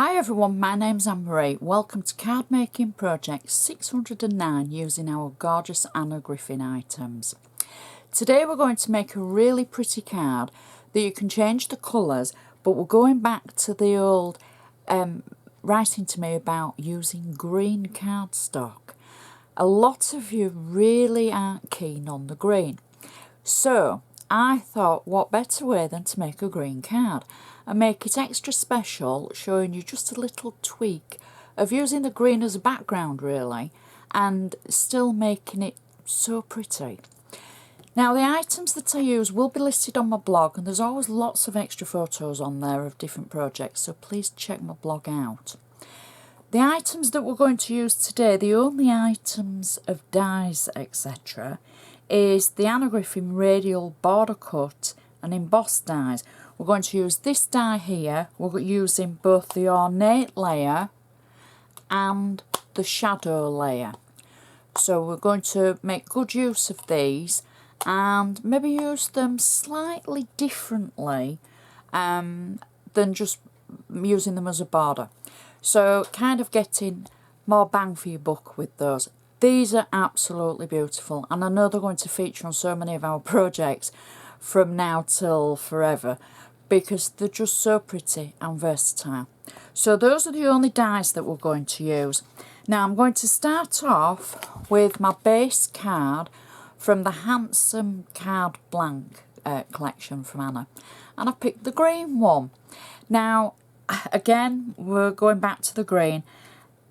Hi everyone, my name's Anne-Marie. Welcome to Card Making Project 609 using our gorgeous Anna Griffin items. Today we're going to make a really pretty card that you can change the colours, but we're going back to the old writing to me about using green cardstock. A lot of you really aren't keen on the green. So I thought, what better way than to make a green card and make it extra special, showing you just a little tweak of using the green as a background really, and still making it so pretty. Now the items that I use will be listed on my blog, and there's always lots of extra photos on there of different projects, so please check my blog out. The items that we're going to use today, the only items of dies etc, is the Anna Griffin radial border cut and embossed dies. We're going to use this die here. We're using both the ornate layer and the shadow layer. So we're going to make good use of these and maybe use them slightly differently than just using them as a border. So kind of getting more bang for your buck with those. These are absolutely beautiful, and I know they're going to feature on so many of our projects from now till forever because they're just so pretty and versatile. So those are the only dies that we're going to use. Now I'm going to start off with my base card from the Handsome Card Blank collection from Anna, and I picked the green one. Now again, we're going back to the green.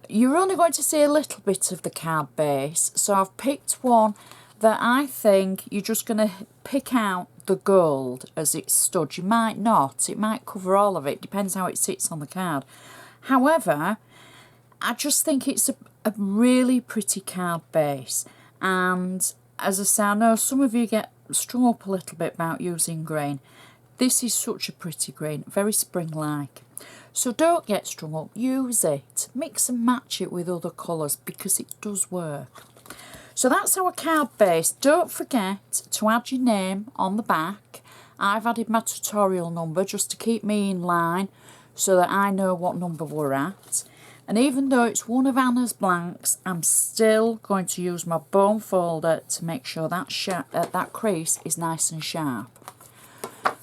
You're only going to see a little bit of the card base, so I've picked one that I think you're just going to pick out the gold as it's stood. You might not, it might cover all of it, depends how it sits on the card. However, I just think it's a really pretty card base, and as I say, I know some of you get strung up a little bit about using green. This is such a pretty green, very spring-like. So don't get strung up, use it. Mix and match it with other colours because it does work. So that's our card base. Don't forget to add your name on the back. I've added my tutorial number just to keep me in line so that I know what number we're at. And even though it's one of Anna's blanks, I'm still going to use my bone folder to make sure that crease is nice and sharp.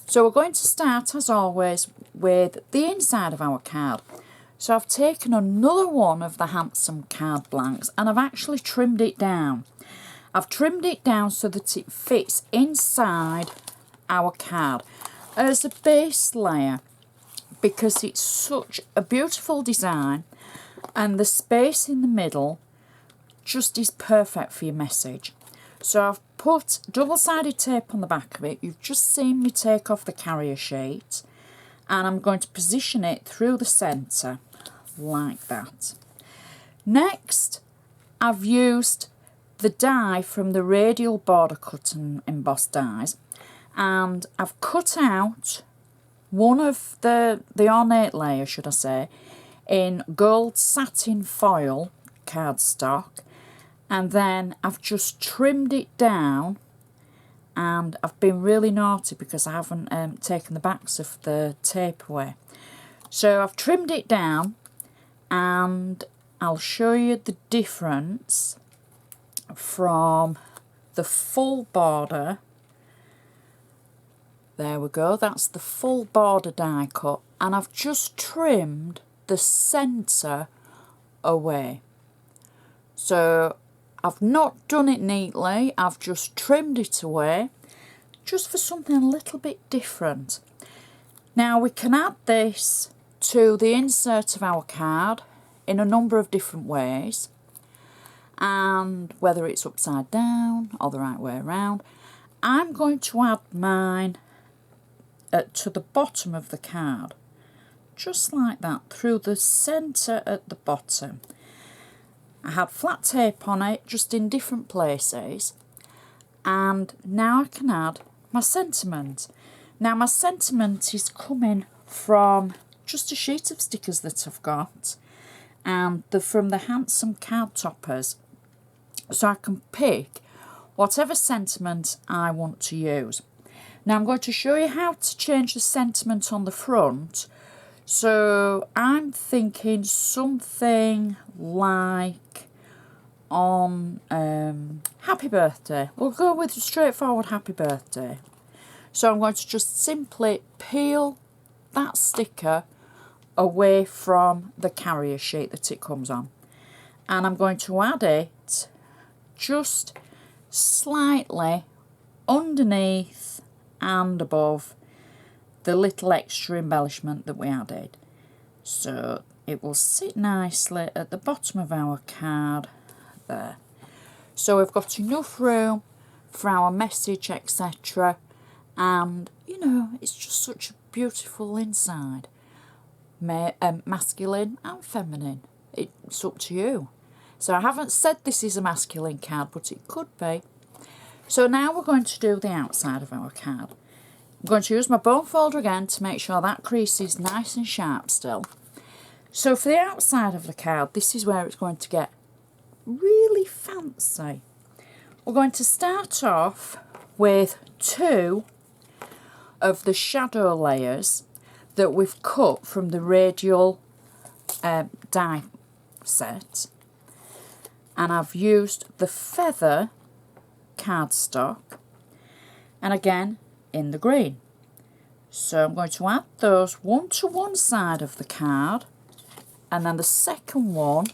So we're going to start, as always, with the inside of our card. So I've taken another one of the Handsome Card Blanks and I've actually trimmed it down. I've trimmed it down so that it fits inside our card as a base layer because it's such a beautiful design, and the space in the middle just is perfect for your message. So I've put double-sided tape on the back of it. You've just seen me take off the carrier sheet, and I'm going to position it through the centre like that. Next, I've used the die from the radial border cut and embossed dies, and I've cut out one of the ornate layer, should I say, in gold satin foil cardstock, and then I've just trimmed it down, and I've been really naughty because I haven't taken the backs of the tape away. So I've trimmed it down, and I'll show you the difference from the full border. There we go, that's the full border die cut, and I've just trimmed the centre away. So I've not done it neatly, I've just trimmed it away, just for something a little bit different. Now we can add this to the insert of our card in a number of different ways, and whether it's upside down or the right way around. I'm going to add mine to the bottom of the card, just like that, through the centre at the bottom. I had flat tape on it just in different places, and now I can add my sentiment. Now my sentiment is coming from just a sheet of stickers that I've got, and they're from the Handsome Card Toppers, so I can pick whatever sentiment I want to use. Now I'm going to show you how to change the sentiment on the front So I'm thinking something like on happy birthday. We'll go with a straightforward happy birthday. So I'm going to just simply peel that sticker away from the carrier sheet that it comes on. And I'm going to add it just slightly underneath and above the little extra embellishment that we added. So it will sit nicely at the bottom of our card there. So we've got enough room for our message, etc. And, you know, it's just such a beautiful inside. Masculine and feminine. It's up to you. So I haven't said this is a masculine card, but it could be. So now we're going to do the outside of our card. I'm going to use my bone folder again to make sure that crease is nice and sharp still. So for the outside of the card, this is where it's going to get really fancy. We're going to start off with 2 of the shadow layers that we've cut from the radial die set, and I've used the feather cardstock, and again in the green. So I'm going to add those one to one side of the card, and then the second one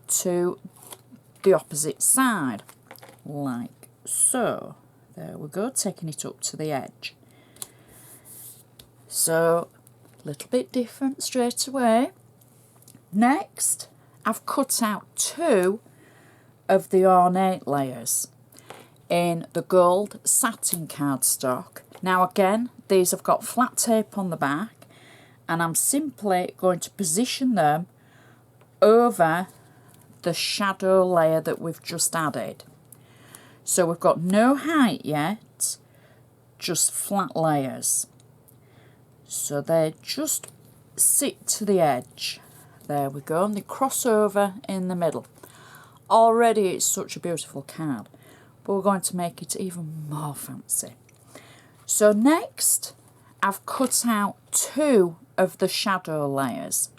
to the opposite side, like so. There we go, taking it up to the edge. So, a little bit different straight away. Next, I've cut out 2 of the ornate layers in the gold satin cardstock. Now again, these have got flat tape on the back, and I'm simply going to position them over the shadow layer that we've just added. So we've got no height yet, just flat layers. So they just sit to the edge. There we go, and they cross over in the middle. Already it's such a beautiful card, but we're going to make it even more fancy. So next, I've cut out 2 of the shadow layers.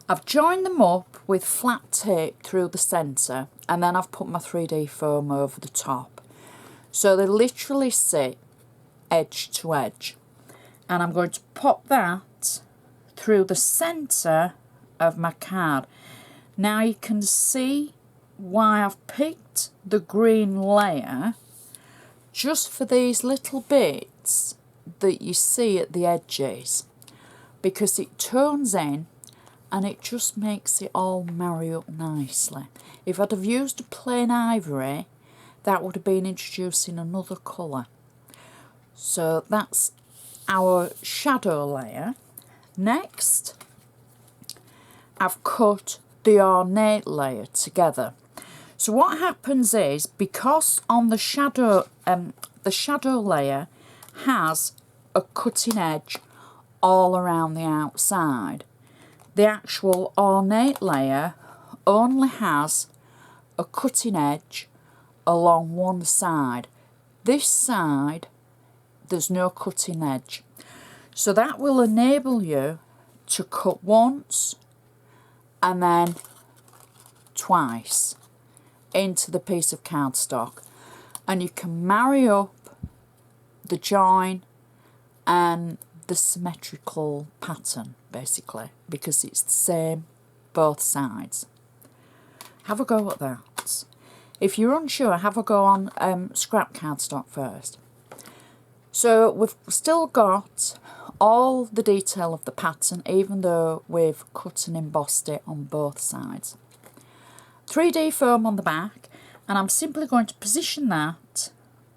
I've joined them up with flat tape through the centre, and then I've put my 3D foam over the top. So they literally sit edge to edge. And I'm going to pop that through the centre of my card. Now you can see why I've picked the green layer just for these little bits that you see at the edges, because it tones in and it just makes it all marry up nicely. If I'd have used a plain ivory, that would have been introducing another colour. So that's our shadow layer. Next, I've cut the ornate layer together. So what happens is, because on the shadow layer has a cutting edge all around the outside, the actual ornate layer only has a cutting edge along one side. This side, there's no cutting edge. So that will enable you to cut once and then twice into the piece of cardstock, and you can marry up the join and the symmetrical pattern, basically, because it's the same both sides. Have a go at that. If you're unsure, have a go on scrap cardstock first. So we've still got all the detail of the pattern, even though we've cut and embossed it on both sides. 3D foam on the back, and I'm simply going to position that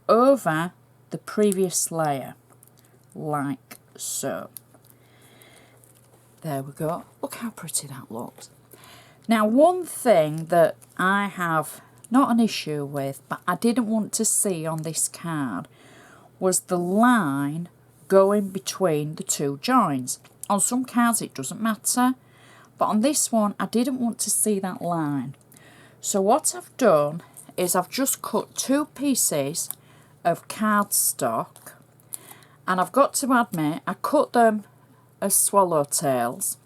over the previous layer, like so. There we go. Look how pretty that looks. Now, one thing that I have not an issue with, but I didn't want to see on this card, was the line going between the 2 joins. On some cards it doesn't matter, but on this one I didn't want to see that line. So what I've done is I've just cut 2 pieces of cardstock, and I've got to admit I cut them as swallowtails,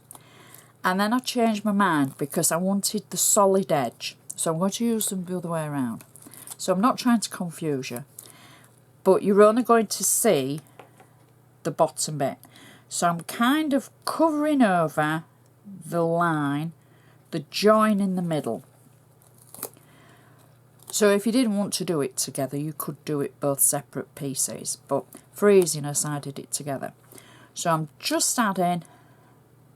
and then I changed my mind because I wanted the solid edge, so I'm going to use them the other way around. So I'm not trying to confuse you, but you're only going to see the bottom bit. So I'm kind of covering over the line, the join in the middle. So if you didn't want to do it together, you could do it both separate pieces, but for easiness I did it together. So I'm just adding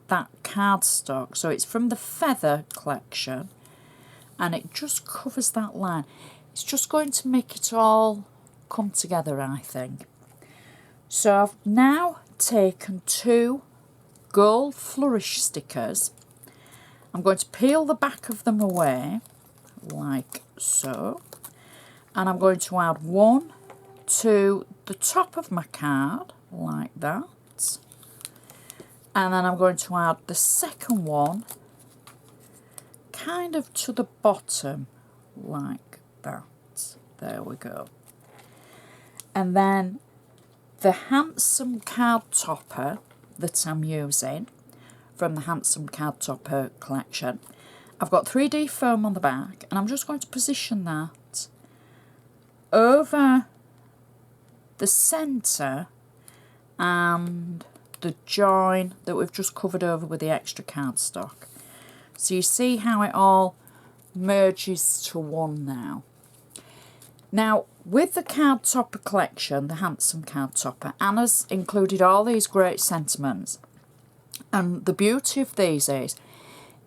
that cardstock, so it's from the Feather collection, and it just covers that line. It's just going to make it all come together, I think. So I've now taken 2 gold flourish stickers. I'm going to peel the back of them away, like so. And I'm going to add one to the top of my card, like that. And then I'm going to add the second one kind of to the bottom, like that. There we go. And then the Handsome Card Topper that I'm using from the Handsome Card Topper collection, I've got 3D foam on the back, and I'm just going to position that over the centre and the join that we've just covered over with the extra cardstock. So you see how it all merges to one now. Now, with the Card Topper collection, the Handsome Card Topper, Anna's included all these great sentiments. And the beauty of these is,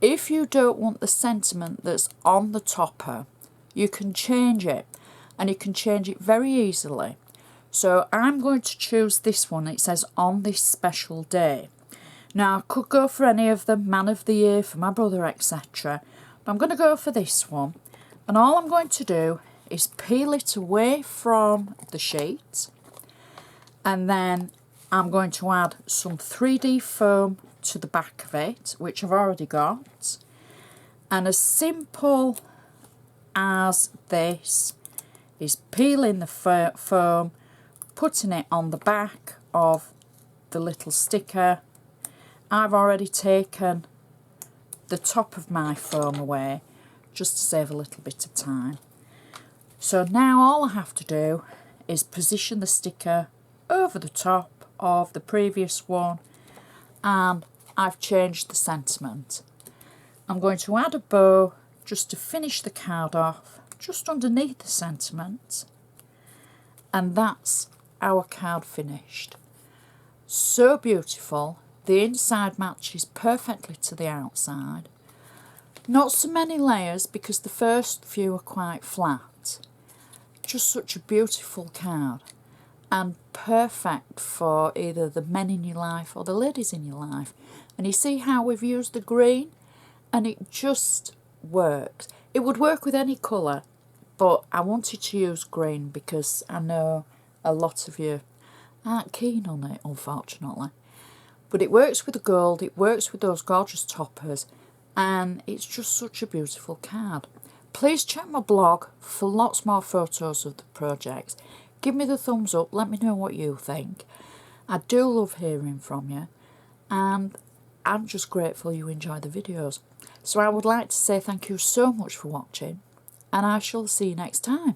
if you don't want the sentiment that's on the topper, you can change it. And you can change it very easily. So I'm going to choose this one. It says, on this special day. Now, I could go for any of them, Man of the Year, for my brother, etc. But I'm going to go for this one. And all I'm going to do is peel it away from the sheet, and then I'm going to add some 3D foam to the back of it, which I've already got, and as simple as this is peeling the foam, putting it on the back of the little sticker. I've already taken the top of my foam away just to save a little bit of time. So now all I have to do is position the sticker over the top of the previous one, and I've changed the sentiment. I'm going to add a bow just to finish the card off, just underneath the sentiment, and that's our card finished. So beautiful. The inside matches perfectly to the outside. Not so many layers because the first few are quite flat. Just such a beautiful card, and perfect for either the men in your life or the ladies in your life. And you see how we've used the green, and it just works. It would work with any colour, but I wanted to use green because I know a lot of you aren't keen on it, unfortunately. But it works with the gold, it works with those gorgeous toppers, and it's just such a beautiful card. Please check my blog for lots more photos of the projects. Give me the thumbs up, let me know what you think. I do love hearing from you, and I'm just grateful you enjoy the videos. So I would like to say thank you so much for watching, and I shall see you next time.